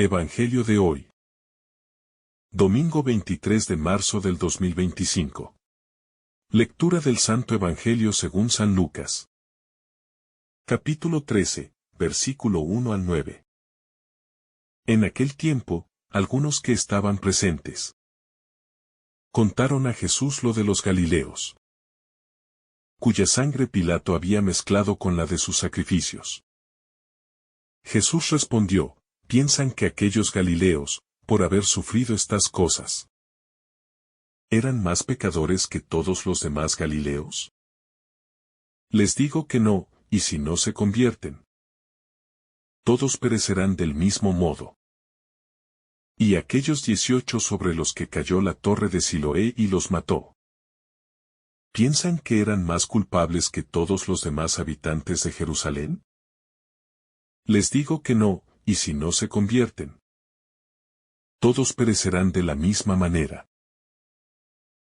Evangelio de hoy. Domingo 23 de marzo del 2025. Lectura del Santo Evangelio según San Lucas. Capítulo 13, versículo 1 al 9. En aquel tiempo, algunos que estaban presentes contaron a Jesús lo de los Galileos, cuya sangre Pilato había mezclado con la de sus sacrificios. Jesús respondió: ¿Piensan que aquellos Galileos, por haber sufrido estas cosas, eran más pecadores que todos los demás Galileos? Les digo que no, y si no se convierten, todos perecerán del mismo modo. Y aquellos 18 sobre los que cayó la torre de Siloé y los mató, ¿piensan que eran más culpables que todos los demás habitantes de Jerusalén? Les digo que no, y si no se convierten, todos perecerán de la misma manera.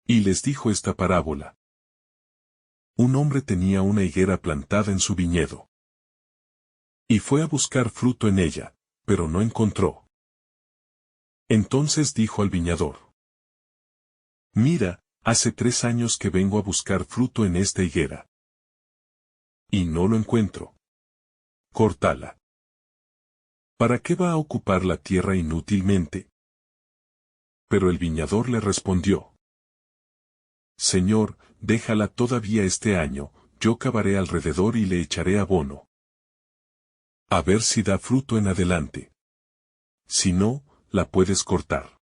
Y les dijo esta parábola. Un hombre tenía una higuera plantada en su viñedo, y fue a buscar fruto en ella, pero no encontró. Entonces dijo al viñador: Mira, hace 3 años que vengo a buscar fruto en esta higuera, y no lo encuentro. Córtala. ¿Para qué va a ocupar la tierra inútilmente? Pero el viñador le respondió: Señor, déjala todavía este año, yo cavaré alrededor y le echaré abono, a ver si da fruto en adelante. Si no, la puedes cortar.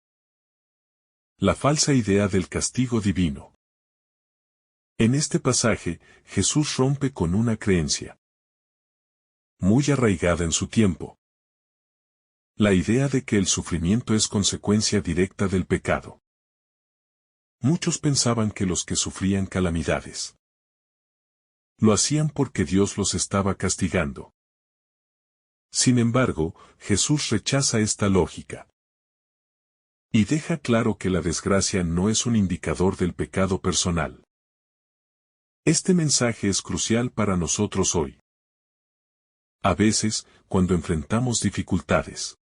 La falsa idea del castigo divino. En este pasaje, Jesús rompe con una creencia muy arraigada en su tiempo: la idea de que el sufrimiento es consecuencia directa del pecado. Muchos pensaban que los que sufrían calamidades lo hacían porque Dios los estaba castigando. Sin embargo, Jesús rechaza esta lógica y deja claro que la desgracia no es un indicador del pecado personal. Este mensaje es crucial para nosotros hoy. A veces, cuando enfrentamos dificultades,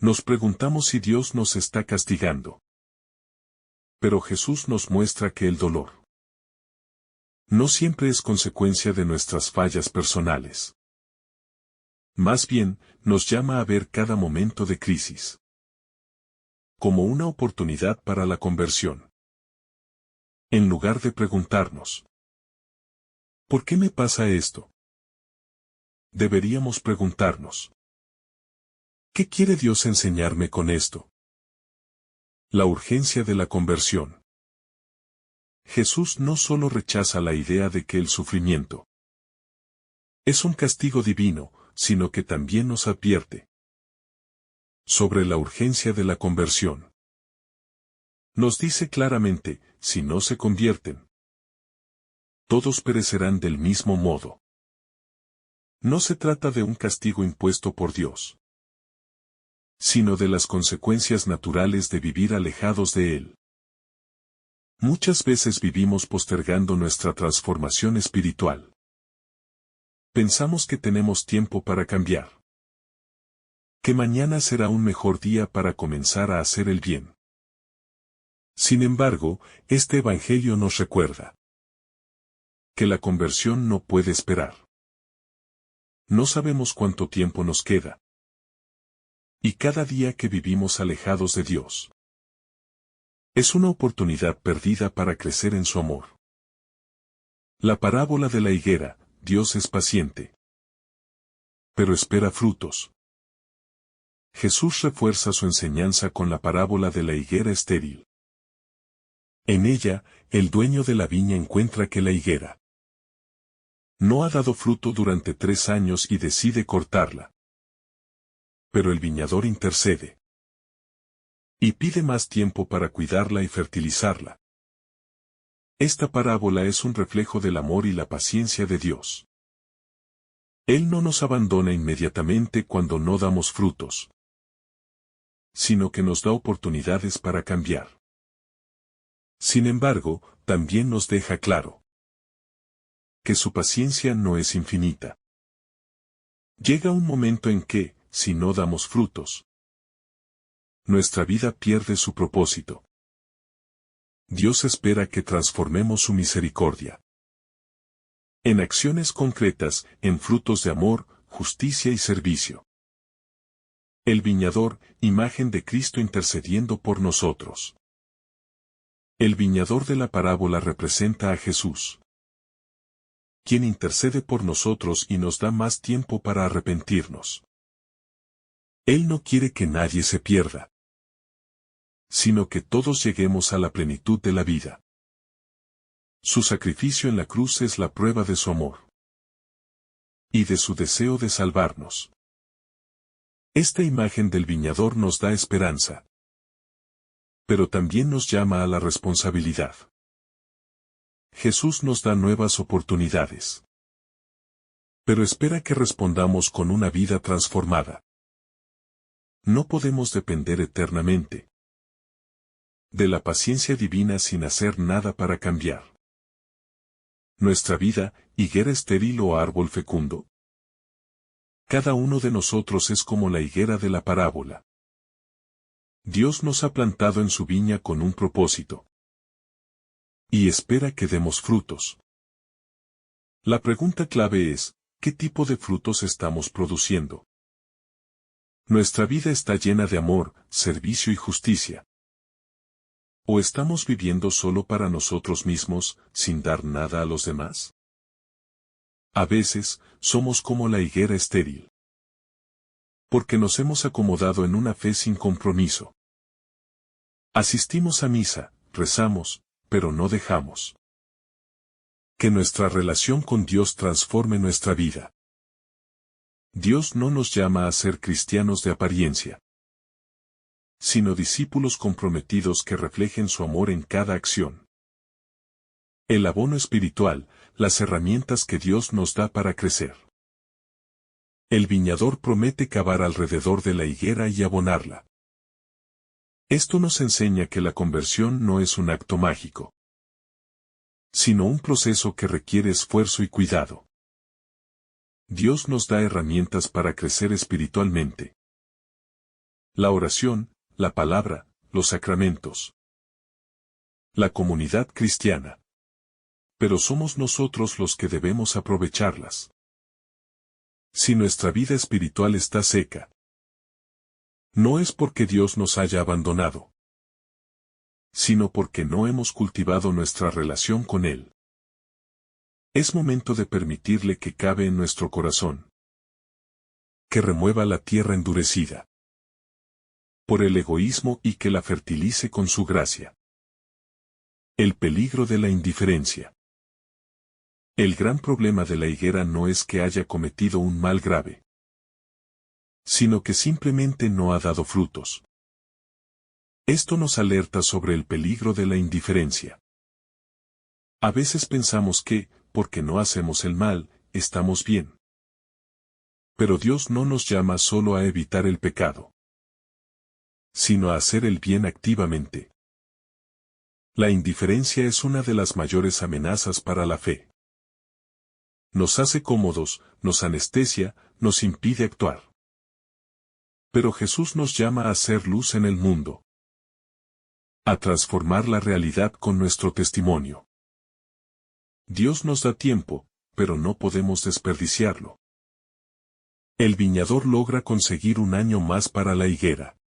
nos preguntamos si Dios nos está castigando. Pero Jesús nos muestra que el dolor no siempre es consecuencia de nuestras fallas personales. Más bien, nos llama a ver cada momento de crisis como una oportunidad para la conversión. En lugar de preguntarnos: ¿por qué me pasa esto?, deberíamos preguntarnos: ¿qué quiere Dios enseñarme con esto? La urgencia de la conversión. Jesús no solo rechaza la idea de que el sufrimiento es un castigo divino, sino que también nos advierte sobre la urgencia de la conversión. Nos dice claramente: si no se convierten, todos perecerán del mismo modo. No se trata de un castigo impuesto por Dios, sino de las consecuencias naturales de vivir alejados de Él. Muchas veces vivimos postergando nuestra transformación espiritual. Pensamos que tenemos tiempo para cambiar, que mañana será un mejor día para comenzar a hacer el bien. Sin embargo, este Evangelio nos recuerda que la conversión no puede esperar. No sabemos cuánto tiempo nos queda, y cada día que vivimos alejados de Dios es una oportunidad perdida para crecer en su amor. La parábola de la higuera: Dios es paciente, pero espera frutos. Jesús refuerza su enseñanza con la parábola de la higuera estéril. En ella, el dueño de la viña encuentra que la higuera no ha dado fruto durante 3 años y decide cortarla. Pero el viñador intercede y pide más tiempo para cuidarla y fertilizarla. Esta parábola es un reflejo del amor y la paciencia de Dios. Él no nos abandona inmediatamente cuando no damos frutos, sino que nos da oportunidades para cambiar. Sin embargo, también nos deja claro que su paciencia no es infinita. Llega un momento en que, si no damos frutos, nuestra vida pierde su propósito. Dios espera que transformemos su misericordia en acciones concretas, en frutos de amor, justicia y servicio. El viñador, imagen de Cristo intercediendo por nosotros. El viñador de la parábola representa a Jesús, quien intercede por nosotros y nos da más tiempo para arrepentirnos. Él no quiere que nadie se pierda, sino que todos lleguemos a la plenitud de la vida. Su sacrificio en la cruz es la prueba de su amor y de su deseo de salvarnos. Esta imagen del viñador nos da esperanza, pero también nos llama a la responsabilidad. Jesús nos da nuevas oportunidades, pero espera que respondamos con una vida transformada. No podemos depender eternamente de la paciencia divina sin hacer nada para cambiar nuestra vida, higuera estéril o árbol fecundo. Cada uno de nosotros es como la higuera de la parábola. Dios nos ha plantado en su viña con un propósito, y espera que demos frutos. La pregunta clave es, ¿qué tipo de frutos estamos produciendo? Nuestra vida está llena de amor, servicio y justicia. ¿O estamos viviendo solo para nosotros mismos, sin dar nada a los demás? A veces, somos como la higuera estéril, porque nos hemos acomodado en una fe sin compromiso. Asistimos a misa, rezamos, pero no dejamos que nuestra relación con Dios transforme nuestra vida. Dios no nos llama a ser cristianos de apariencia, sino discípulos comprometidos que reflejen su amor en cada acción. El abono espiritual, las herramientas que Dios nos da para crecer. El viñador promete cavar alrededor de la higuera y abonarla. Esto nos enseña que la conversión no es un acto mágico, sino un proceso que requiere esfuerzo y cuidado. Dios nos da herramientas para crecer espiritualmente. La oración, la palabra, los sacramentos. La comunidad cristiana. Pero somos nosotros los que debemos aprovecharlas. Si nuestra vida espiritual está seca, no es porque Dios nos haya abandonado, sino porque no hemos cultivado nuestra relación con Él. Es momento de permitirle que cabe en nuestro corazón, que remueva la tierra endurecida por el egoísmo y que la fertilice con su gracia. El peligro de la indiferencia. El gran problema de la higuera no es que haya cometido un mal grave, sino que simplemente no ha dado frutos. Esto nos alerta sobre el peligro de la indiferencia. A veces pensamos que, porque no hacemos el mal, estamos bien. Pero Dios no nos llama solo a evitar el pecado, sino a hacer el bien activamente. La indiferencia es una de las mayores amenazas para la fe. Nos hace cómodos, nos anestesia, nos impide actuar. Pero Jesús nos llama a hacer luz en el mundo, a transformar la realidad con nuestro testimonio. Dios nos da tiempo, pero no podemos desperdiciarlo. El viñador logra conseguir un año más para la higuera.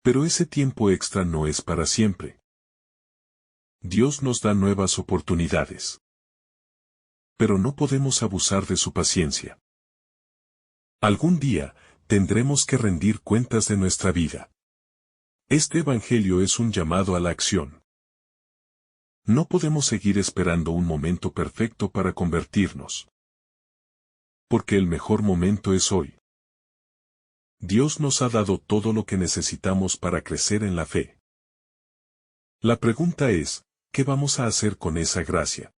Pero ese tiempo extra no es para siempre. Dios nos da nuevas oportunidades, pero no podemos abusar de su paciencia. Algún día, tendremos que rendir cuentas de nuestra vida. Este evangelio es un llamado a la acción. No podemos seguir esperando un momento perfecto para convertirnos, porque el mejor momento es hoy. Dios nos ha dado todo lo que necesitamos para crecer en la fe. La pregunta es, ¿qué vamos a hacer con esa gracia?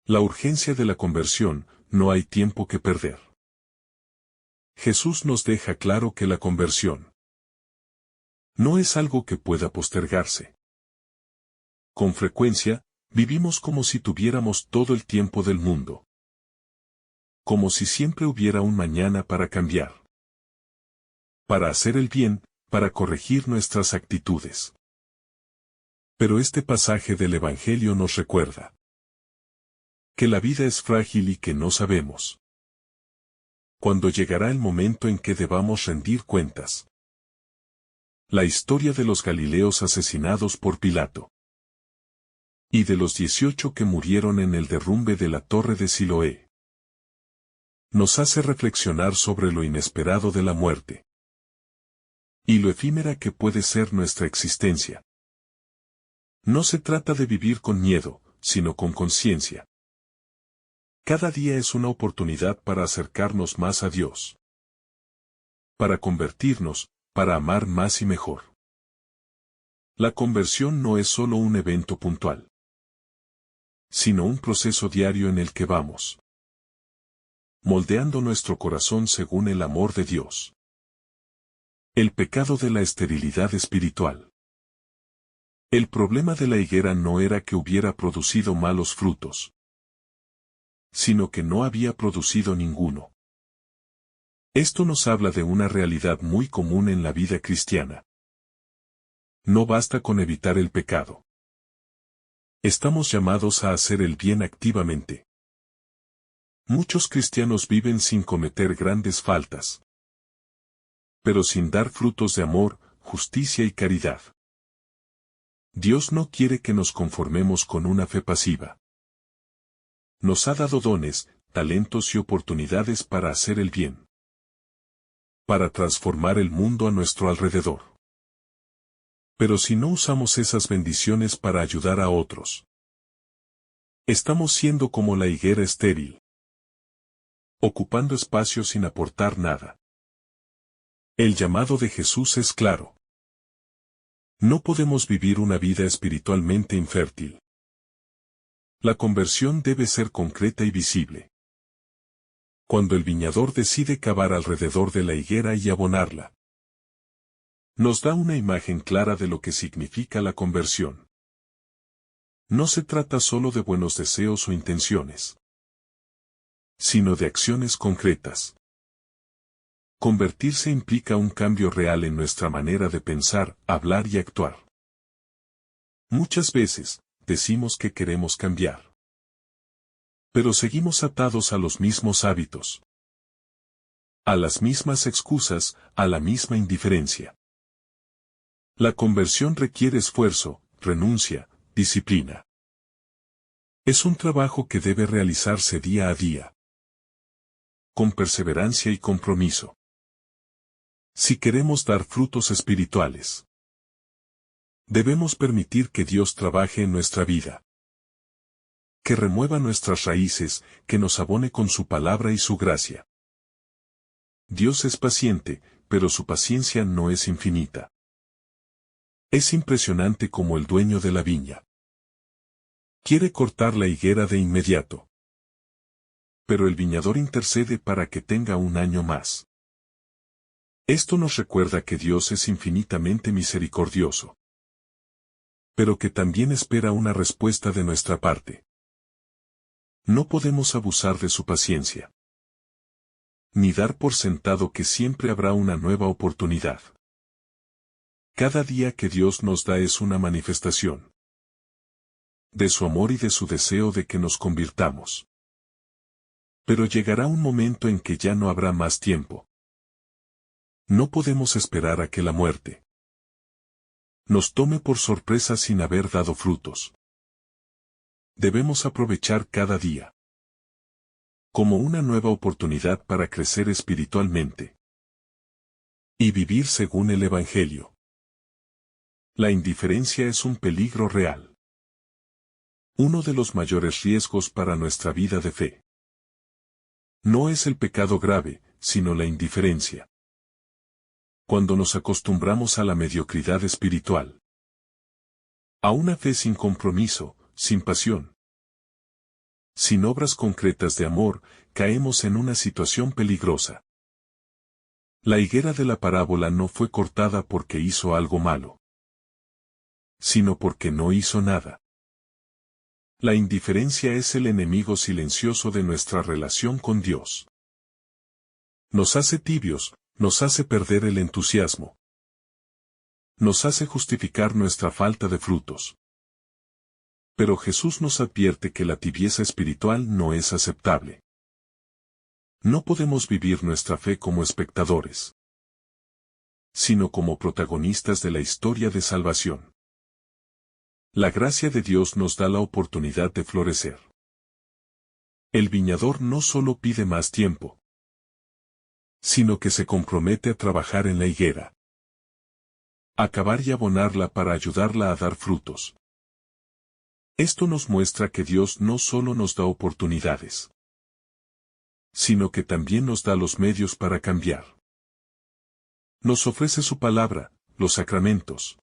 La urgencia de la conversión, no hay tiempo que perder. Jesús nos deja claro que la conversión no es algo que pueda postergarse. Con frecuencia, vivimos como si tuviéramos todo el tiempo del mundo. como si siempre hubiera un mañana para cambiar. Para hacer el bien, para corregir nuestras actitudes. Pero este pasaje del Evangelio nos recuerda que la vida es frágil y que no sabemos cuándo llegará el momento en que debamos rendir cuentas. La historia de los Galileos asesinados por Pilato y de los 18 que murieron en el derrumbe de la torre de Siloé nos hace reflexionar sobre lo inesperado de la muerte y lo efímera que puede ser nuestra existencia. No se trata de vivir con miedo, sino con conciencia. Cada día es una oportunidad para acercarnos más a Dios, para convertirnos, para amar más y mejor. La conversión no es solo un evento puntual, sino un proceso diario en el que vamos moldeando nuestro corazón según el amor de Dios. El pecado de la esterilidad espiritual. El problema de la higuera no era que hubiera producido malos frutos, sino que no había producido ninguno. Esto nos habla de una realidad muy común en la vida cristiana. No basta con evitar el pecado. Estamos llamados a hacer el bien activamente. Muchos cristianos viven sin cometer grandes faltas, pero sin dar frutos de amor, justicia y caridad. Dios no quiere que nos conformemos con una fe pasiva. Nos ha dado dones, talentos y oportunidades para hacer el bien, para transformar el mundo a nuestro alrededor. Pero si no usamos esas bendiciones para ayudar a otros, estamos siendo como la higuera estéril, ocupando espacio sin aportar nada. El llamado de Jesús es claro. No podemos vivir una vida espiritualmente infértil. La conversión debe ser concreta y visible. Cuando el viñador decide cavar alrededor de la higuera y abonarla, nos da una imagen clara de lo que significa la conversión. No se trata solo de buenos deseos o intenciones, sino de acciones concretas. Convertirse implica un cambio real en nuestra manera de pensar, hablar y actuar. Muchas veces, decimos que queremos cambiar, pero seguimos atados a los mismos hábitos, a las mismas excusas, a la misma indiferencia. La conversión requiere esfuerzo, renuncia, disciplina. Es un trabajo que debe realizarse día a día, con perseverancia y compromiso. Si queremos dar frutos espirituales, debemos permitir que Dios trabaje en nuestra vida, que remueva nuestras raíces, que nos abone con su palabra y su gracia. Dios es paciente, pero su paciencia no es infinita. Es impresionante como el dueño de la viña quiere cortar la higuera de inmediato, pero el viñador intercede para que tenga un año más. Esto nos recuerda que Dios es infinitamente misericordioso, pero que también espera una respuesta de nuestra parte. No podemos abusar de su paciencia, ni dar por sentado que siempre habrá una nueva oportunidad. Cada día que Dios nos da es una manifestación de su amor y de su deseo de que nos convirtamos. Pero llegará un momento en que ya no habrá más tiempo. No podemos esperar a que la muerte nos tome por sorpresa sin haber dado frutos. Debemos aprovechar cada día como una nueva oportunidad para crecer espiritualmente y vivir según el Evangelio. La indiferencia es un peligro real. Uno de los mayores riesgos para nuestra vida de fe. No es el pecado grave, sino la indiferencia. Cuando nos acostumbramos a la mediocridad espiritual, a una fe sin compromiso, sin pasión, sin obras concretas de amor, caemos en una situación peligrosa. La higuera de la parábola no fue cortada porque hizo algo malo, sino porque no hizo nada. La indiferencia es el enemigo silencioso de nuestra relación con Dios. Nos hace tibios, nos hace perder el entusiasmo. Nos hace justificar nuestra falta de frutos. Pero Jesús nos advierte que la tibieza espiritual no es aceptable. No podemos vivir nuestra fe como espectadores, sino como protagonistas de la historia de salvación. La gracia de Dios nos da la oportunidad de florecer. El viñador no solo pide más tiempo, sino que se compromete a trabajar en la higuera, a cavar y abonarla para ayudarla a dar frutos. Esto nos muestra que Dios no solo nos da oportunidades, sino que también nos da los medios para cambiar. Nos ofrece su palabra, los sacramentos,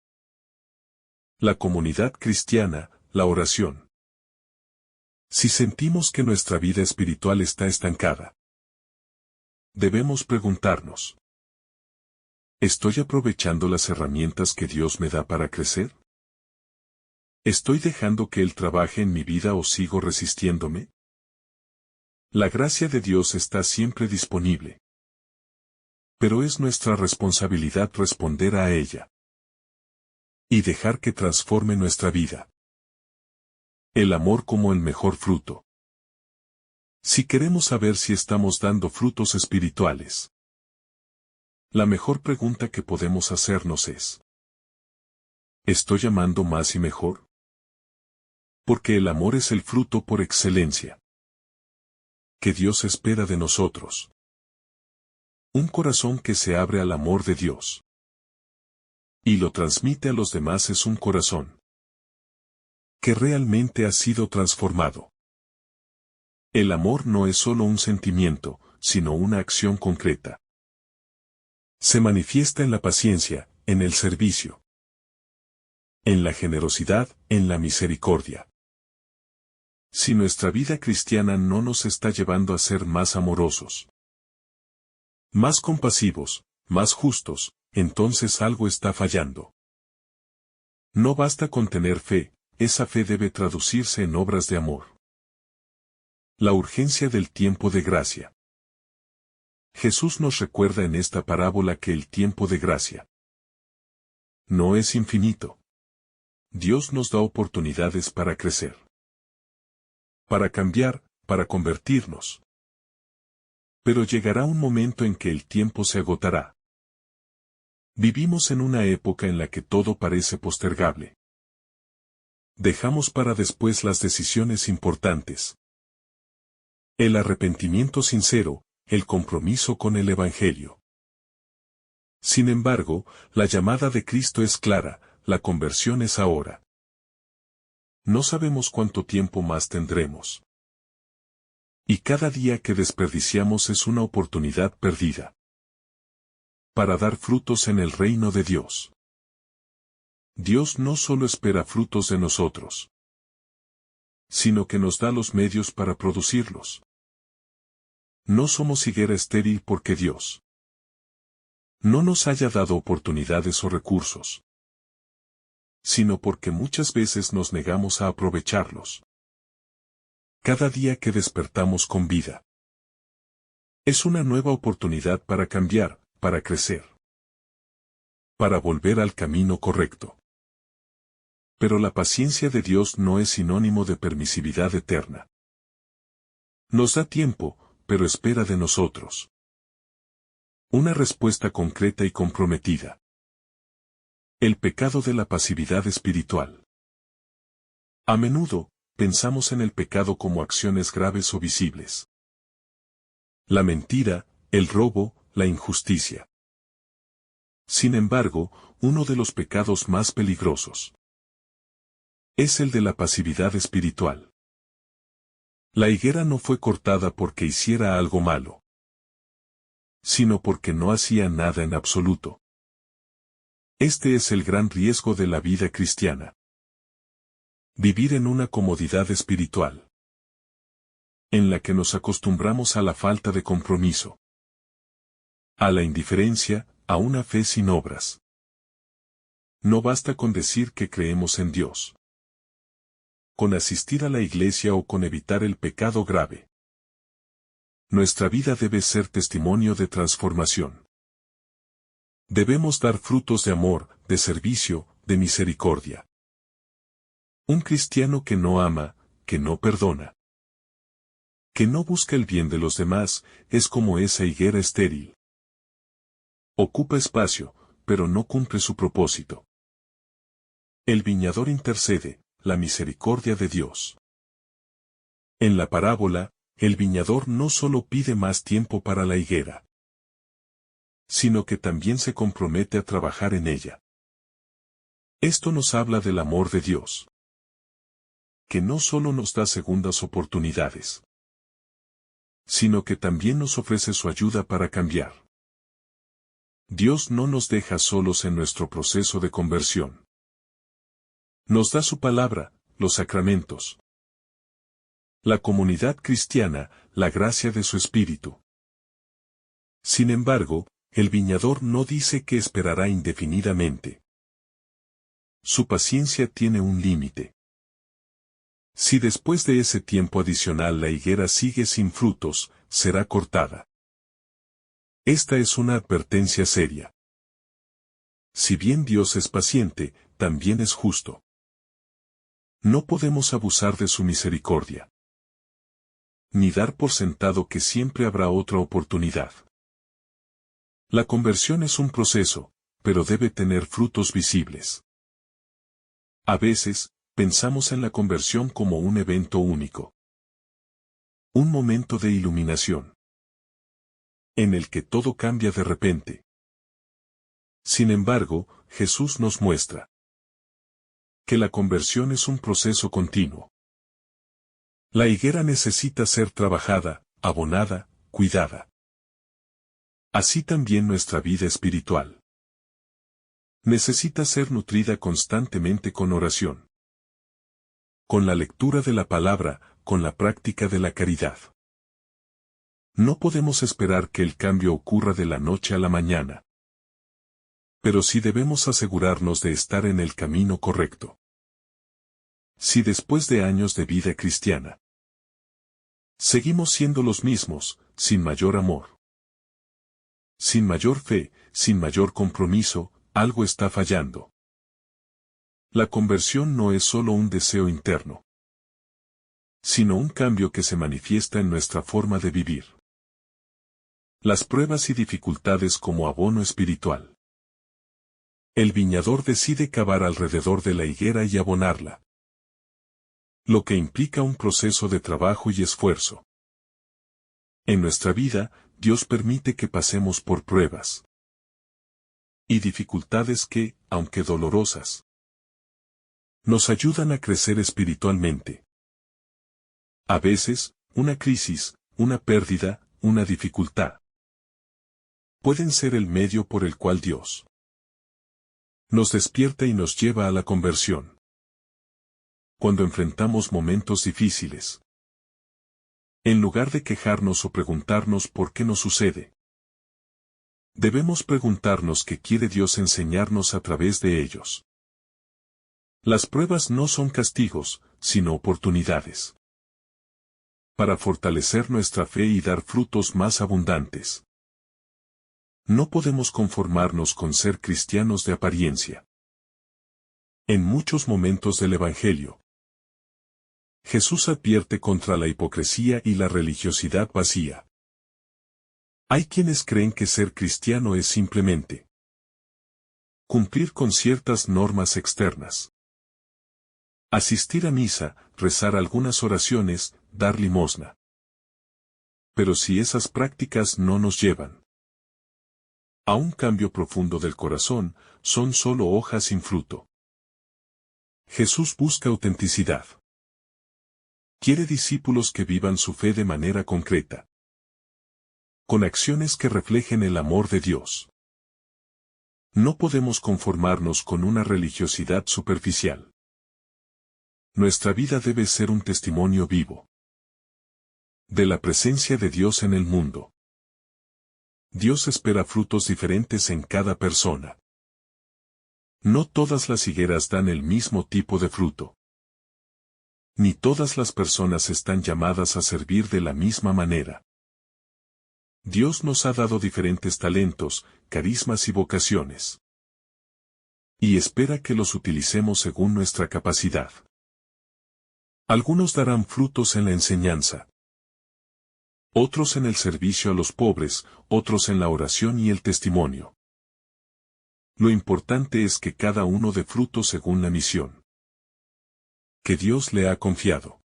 la comunidad cristiana, la oración. Si sentimos que nuestra vida espiritual está estancada, debemos preguntarnos: ¿estoy aprovechando las herramientas que Dios me da para crecer? ¿Estoy dejando que Él trabaje en mi vida o sigo resistiéndome? La gracia de Dios está siempre disponible, pero es nuestra responsabilidad responder a ella y dejar que transforme nuestra vida. El amor como el mejor fruto. Si queremos saber si estamos dando frutos espirituales, la mejor pregunta que podemos hacernos es: ¿estoy amando más y mejor? Porque el amor es el fruto por excelencia que Dios espera de nosotros. Un corazón que se abre al amor de Dios y lo transmite a los demás es un corazón que realmente ha sido transformado. El amor no es solo un sentimiento, sino una acción concreta. Se manifiesta en la paciencia, en el servicio, en la generosidad, en la misericordia. Si nuestra vida cristiana no nos está llevando a ser más amorosos, más compasivos, más justos, entonces algo está fallando. No basta con tener fe, esa fe debe traducirse en obras de amor. La urgencia del tiempo de gracia. Jesús nos recuerda en esta parábola que el tiempo de gracia no es infinito. Dios nos da oportunidades para crecer, para cambiar, para convertirnos. Pero llegará un momento en que el tiempo se agotará. Vivimos en una época en la que todo parece postergable. Dejamos para después las decisiones importantes. El arrepentimiento sincero, el compromiso con el Evangelio. Sin embargo, la llamada de Cristo es clara, la conversión es ahora. No sabemos cuánto tiempo más tendremos. Y cada día que desperdiciamos es una oportunidad perdida para dar frutos en el reino de Dios. Dios no solo espera frutos de nosotros, sino que nos da los medios para producirlos. No somos higuera estéril porque Dios no nos haya dado oportunidades o recursos, sino porque muchas veces nos negamos a aprovecharlos. Cada día que despertamos con vida es una nueva oportunidad para cambiar, para crecer, para volver al camino correcto. Pero la paciencia de Dios no es sinónimo de permisividad eterna. Nos da tiempo, pero espera de nosotros una respuesta concreta y comprometida. El pecado de la pasividad espiritual. A menudo, pensamos en el pecado como acciones graves o visibles. La mentira, el robo, la injusticia. Sin embargo, uno de los pecados más peligrosos es el de la pasividad espiritual. La higuera no fue cortada porque hiciera algo malo, sino porque no hacía nada en absoluto. Este es el gran riesgo de la vida cristiana. Vivir en una comodidad espiritual, en la que nos acostumbramos a la falta de compromiso, a la indiferencia, a una fe sin obras. No basta con decir que creemos en Dios. con asistir a la iglesia o con evitar el pecado grave. Nuestra vida debe ser testimonio de transformación. Debemos dar frutos de amor, de servicio, de misericordia. Un cristiano que no ama, que no perdona, que no busca el bien de los demás, es como esa higuera estéril. Ocupa espacio, pero no cumple su propósito. El viñador intercede, la misericordia de Dios. En la parábola, el viñador no solo pide más tiempo para la higuera, sino que también se compromete a trabajar en ella. Esto nos habla del amor de Dios, que no solo nos da segundas oportunidades, sino que también nos ofrece su ayuda para cambiar. Dios no nos deja solos en nuestro proceso de conversión. Nos da su palabra, los sacramentos, la comunidad cristiana, la gracia de su Espíritu. Sin embargo, el viñador no dice que esperará indefinidamente. Su paciencia tiene un límite. Si después de ese tiempo adicional la higuera sigue sin frutos, será cortada. Esta es una advertencia seria. Si bien Dios es paciente, también es justo. No podemos abusar de su misericordia, ni dar por sentado que siempre habrá otra oportunidad. La conversión es un proceso, pero debe tener frutos visibles. A veces, pensamos en la conversión como un evento único. Un momento de iluminación, en el que todo cambia de repente. Sin embargo, Jesús nos muestra que la conversión es un proceso continuo. La higuera necesita ser trabajada, abonada, cuidada. Así también nuestra vida espiritual necesita ser nutrida constantemente con oración, con la lectura de la palabra, con la práctica de la caridad. No podemos esperar que el cambio ocurra de la noche a la mañana, pero sí debemos asegurarnos de estar en el camino correcto. Si después de años de vida cristiana seguimos siendo los mismos, sin mayor amor, sin mayor fe, sin mayor compromiso, algo está fallando. La conversión no es solo un deseo interno, sino un cambio que se manifiesta en nuestra forma de vivir. Las pruebas y dificultades como abono espiritual. El viñador decide cavar alrededor de la higuera y abonarla, lo que implica un proceso de trabajo y esfuerzo. En nuestra vida, Dios permite que pasemos por pruebas y dificultades que, aunque dolorosas, nos ayudan a crecer espiritualmente. A veces, una crisis, una pérdida, una dificultad pueden ser el medio por el cual Dios nos despierta y nos lleva a la conversión. Cuando enfrentamos momentos difíciles, en lugar de quejarnos o preguntarnos por qué nos sucede, debemos preguntarnos qué quiere Dios enseñarnos a través de ellos. Las pruebas no son castigos, sino oportunidades para fortalecer nuestra fe y dar frutos más abundantes. No podemos conformarnos con ser cristianos de apariencia. En muchos momentos del Evangelio, Jesús advierte contra la hipocresía y la religiosidad vacía. Hay quienes creen que ser cristiano es simplemente cumplir con ciertas normas externas, asistir a misa, rezar algunas oraciones, dar limosna. Pero si esas prácticas no nos llevan a un cambio profundo del corazón, son solo hojas sin fruto. Jesús busca autenticidad. Quiere discípulos que vivan su fe de manera concreta, con acciones que reflejen el amor de Dios. No podemos conformarnos con una religiosidad superficial. Nuestra vida debe ser un testimonio vivo de la presencia de Dios en el mundo. Dios espera frutos diferentes en cada persona. No todas las higueras dan el mismo tipo de fruto. Ni todas las personas están llamadas a servir de la misma manera. Dios nos ha dado diferentes talentos, carismas y vocaciones. Y espera que los utilicemos según nuestra capacidad. Algunos darán frutos en la enseñanza. Otros en el servicio a los pobres, otros en la oración y el testimonio. Lo importante es que cada uno dé fruto según la misión que Dios le ha confiado.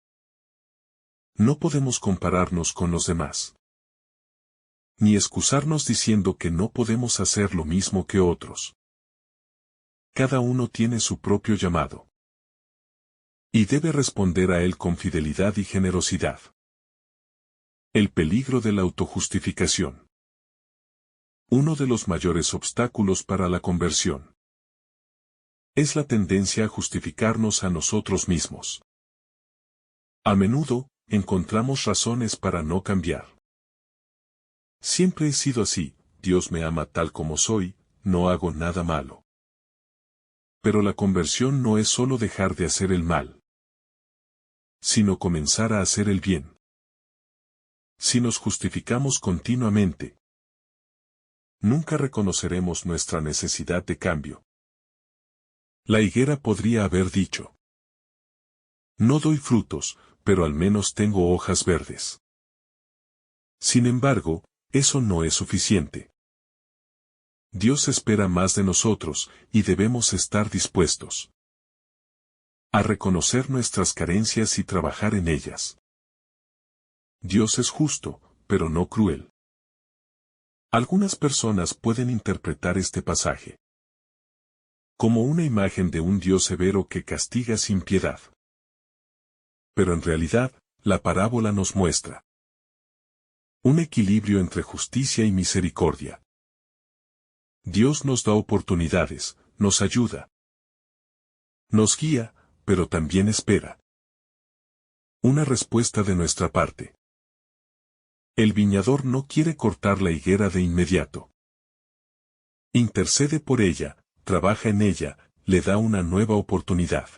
No podemos compararnos con los demás, ni excusarnos diciendo que no podemos hacer lo mismo que otros. Cada uno tiene su propio llamado, y debe responder a él con fidelidad y generosidad. El peligro de la autojustificación. Uno de los mayores obstáculos para la conversión es la tendencia a justificarnos a nosotros mismos. A menudo, encontramos razones para no cambiar. Siempre he sido así, Dios me ama tal como soy, no hago nada malo. Pero la conversión no es solo dejar de hacer el mal, sino comenzar a hacer el bien. Si nos justificamos continuamente, nunca reconoceremos nuestra necesidad de cambio. La higuera podría haber dicho: no doy frutos, pero al menos tengo hojas verdes. Sin embargo, eso no es suficiente. Dios espera más de nosotros, y debemos estar dispuestos a reconocer nuestras carencias y trabajar en ellas. Dios es justo, pero no cruel. Algunas personas pueden interpretar este pasaje como una imagen de un Dios severo que castiga sin piedad. Pero en realidad, la parábola nos muestra un equilibrio entre justicia y misericordia. Dios nos da oportunidades, nos ayuda, nos guía, pero también espera una respuesta de nuestra parte. El viñador no quiere cortar la higuera de inmediato. Intercede por ella, trabaja en ella, le da una nueva oportunidad.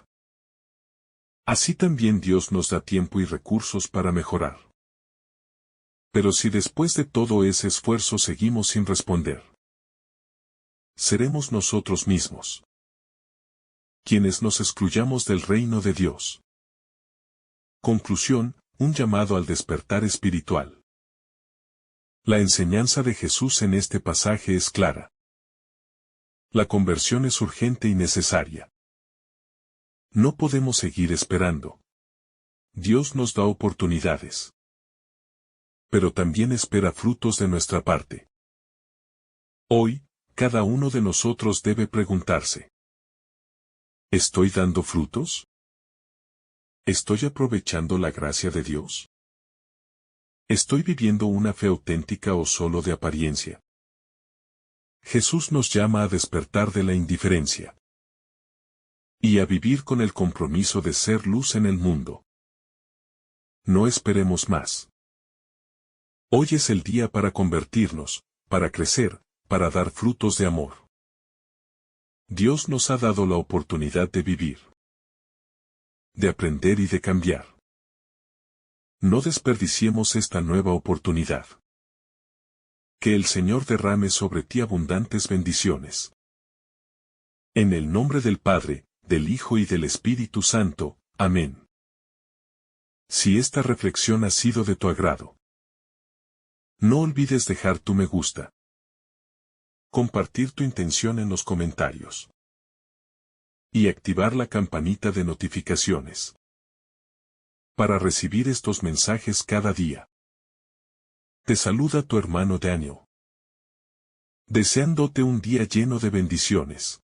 Así también Dios nos da tiempo y recursos para mejorar. Pero si después de todo ese esfuerzo seguimos sin responder, seremos nosotros mismos quienes nos excluyamos del reino de Dios. Conclusión: un llamado al despertar espiritual. La enseñanza de Jesús en este pasaje es clara. La conversión es urgente y necesaria. No podemos seguir esperando. Dios nos da oportunidades, pero también espera frutos de nuestra parte. Hoy, cada uno de nosotros debe preguntarse: ¿estoy dando frutos? ¿Estoy aprovechando la gracia de Dios? ¿Estoy viviendo una fe auténtica o solo de apariencia? Jesús nos llama a despertar de la indiferencia y a vivir con el compromiso de ser luz en el mundo. No esperemos más. Hoy es el día para convertirnos, para crecer, para dar frutos de amor. Dios nos ha dado la oportunidad de vivir, de aprender y de cambiar. No desperdiciemos esta nueva oportunidad. Que el Señor derrame sobre ti abundantes bendiciones. En el nombre del Padre, del Hijo y del Espíritu Santo. Amén. Si esta reflexión ha sido de tu agrado, no olvides dejar tu me gusta, compartir tu intención en los comentarios y activar la campanita de notificaciones para recibir estos mensajes cada día. Te saluda tu hermano Daniel, deseándote un día lleno de bendiciones.